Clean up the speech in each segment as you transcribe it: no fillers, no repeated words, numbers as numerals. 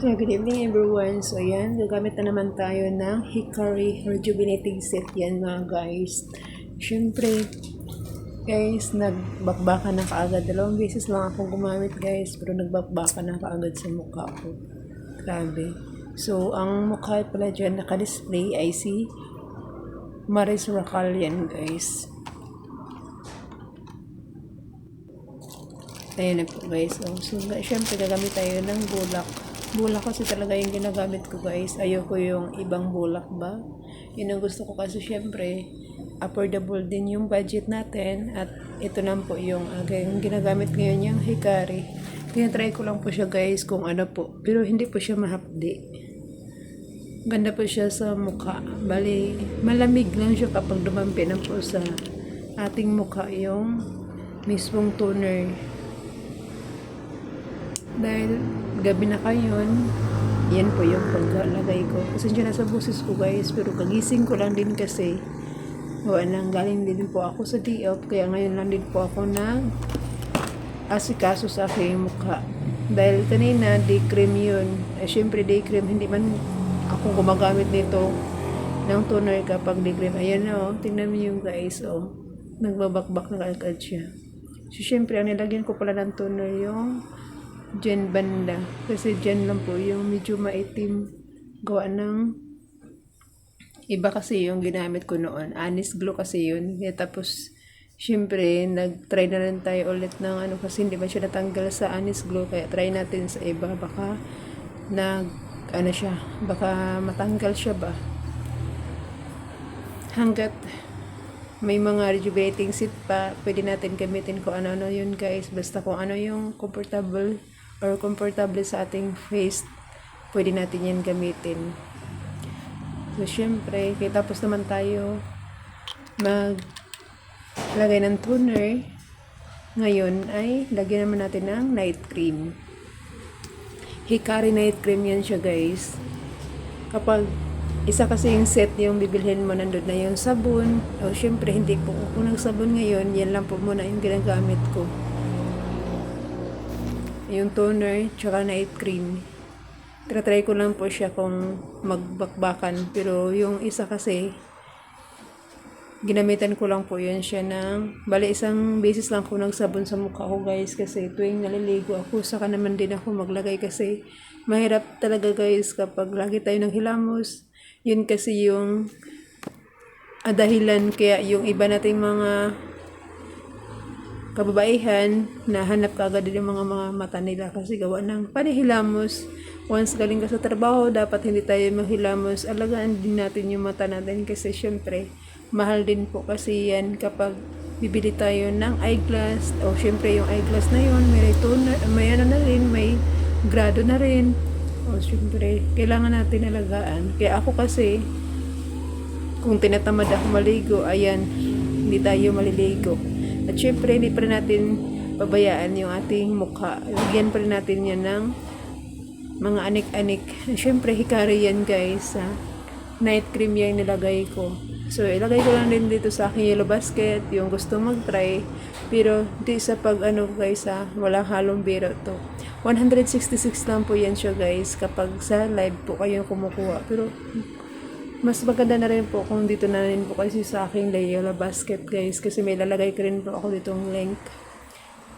So, good evening everyone. So, ayan, gagamit na naman tayo ng Hikari Rejuvenating Set yan mga guys. Siyempre, guys, nagbakbaka na kaagad. 2 beses lang akong gumamit guys, pero nagbakbaka na kaagad sa mukha ko. Grabe. So, ang mukha pala dyan naka-display ay si Maris Racal yan guys. Ayan na po guys. So, syempre gagamit tayo ng bulak. Bulak kasi talaga yung ginagamit ko guys. Ayoko yung ibang bulak ba. Yun ang gusto ko kasi syempre affordable din yung budget natin. At ito na po yung ginagamit ngayon yung Hikari. Tinatry ko lang po siya guys kung ano po. Pero hindi po siya mahapdi. Ganda po siya sa mukha. Bali, malamig lang siya kapag dumampi na po sa ating mukha yung mismong toner. Dahil gabi na kayon, yan po yung paglalagay ko. Kasi dyan nasa busis ko guys, pero kagising ko lang din kasi. Galing din po ako sa D.O.P. Kaya ngayon lang din po ako asikaso sa aking mukha. Dahil kanina, day cream yun. Syempre day cream, hindi man ako gumagamit nito ng toner kapag day cream. Ayan na tingnan mo yung guys nagbabakbak na agad siya. So syempre, ang nilagyan ko pala ng toner yung dyan banda. Kasi dyan lang po yung medyo maitim. Gawa ng iba kasi yung ginamit ko noon. Anis Glow kasi yun. Tapos, syempre, nag-try na rin tayo ulit ng kasi hindi ba siya natanggal sa Anis Glow. Kaya try natin sa iba. Baka baka matanggal siya ba. Hanggat may mga rejuvenating set pa, pwede natin gamitin kung ano-ano yun guys. Basta kung ano yung comfortable sa ating face, pwede natin yan gamitin. So, syempre, tapos naman tayo maglagay ng toner. Ngayon ay lagyan naman natin ng night cream. Hikari night cream yan siya guys. Kapag isa kasi yung set yung bibilhin mo, nandun na yung sabon. Syempre, hindi po ako ng sabon ngayon. Yan lang po muna yung ginagamit ko. Yung toner, tsaka night cream. Try ko lang po siya kung magbakbakan. Pero yung isa kasi, ginamitan ko lang po yun siya bali isang beses lang ko nagsabon sa mukha ko guys. Kasi tuwing naliligo ako, saka naman din ako maglagay kasi mahirap talaga guys kapag lagi tayo ng hilamos. Yun kasi yung dahilan kaya yung iba nating mga kababaihan na hanap ka agad din yung mga mata nila kasi gawa ng panihilamos. Once galing ka sa trabaho, dapat hindi tayo maghilamos. Alagaan din natin yung mata natin kasi syempre mahal din po kasi yan kapag bibili tayo ng eyeglass. Syempre yung eyeglass na yun may toner, may na rin, may grado na rin. Syempre kailangan natin alagaan. Kaya ako kasi kung tinatamad ako maligo, ayan, hindi tayo maliligo. At syempre, hindi pa rin natin pabayaan yung ating mukha. Lagyan pa rin natin yan ng mga anik-anik. Syempre, Hikari yan guys. Night cream yan nilagay ko. So, ilagay ko lang din dito sa aking yellow basket. Yung gusto mag-try. Pero, di sa guys walang halong biro to. 166 lang po yan siya guys. Kapag sa live po kayong kumukuha. Pero, mas maganda na rin po kung dito na rin po kasi sa aking yellow basket guys kasi may lalagay ko rin po ako ditong link.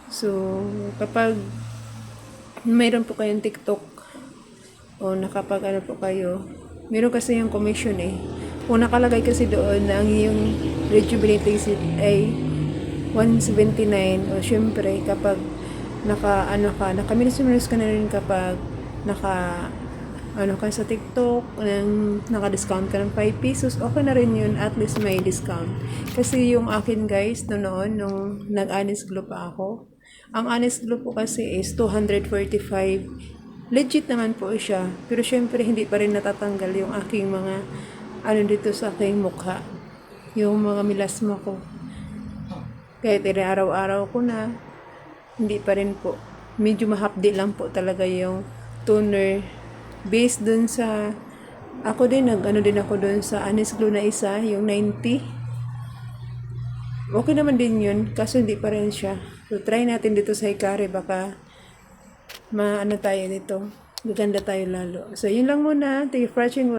So kapag mayroon po kayong TikTok o nakapag po kayo, meron kasi yung commission kung nakalagay kasi doon na ang iyong rejuvenating set ay 179 syempre kapag nakaminos ka na rin kapag ka sa TikTok, naka-discount ka ng 5 pesos, okay na rin yun, at least may discount. Kasi yung akin guys, noon, nung nag-Honest Glow pa ako, ang Honest Glow po kasi is 245. Legit naman po siya, pero syempre hindi pa rin natatanggal yung aking mga, dito sa aking mukha, yung mga milasma ko. Kahit araw-araw ko na, hindi pa rin po. Medyo mahapdi lang po talaga yung toner. Based dun sa ako din din ako dun sa Honest Glow na isa, yung 90. Okay naman din yun, kaso hindi pa rin siya. So try natin dito sa Hikari, baka tayo dito. gaganda tayo lalo. So, yun lang muna. Thank you for watching.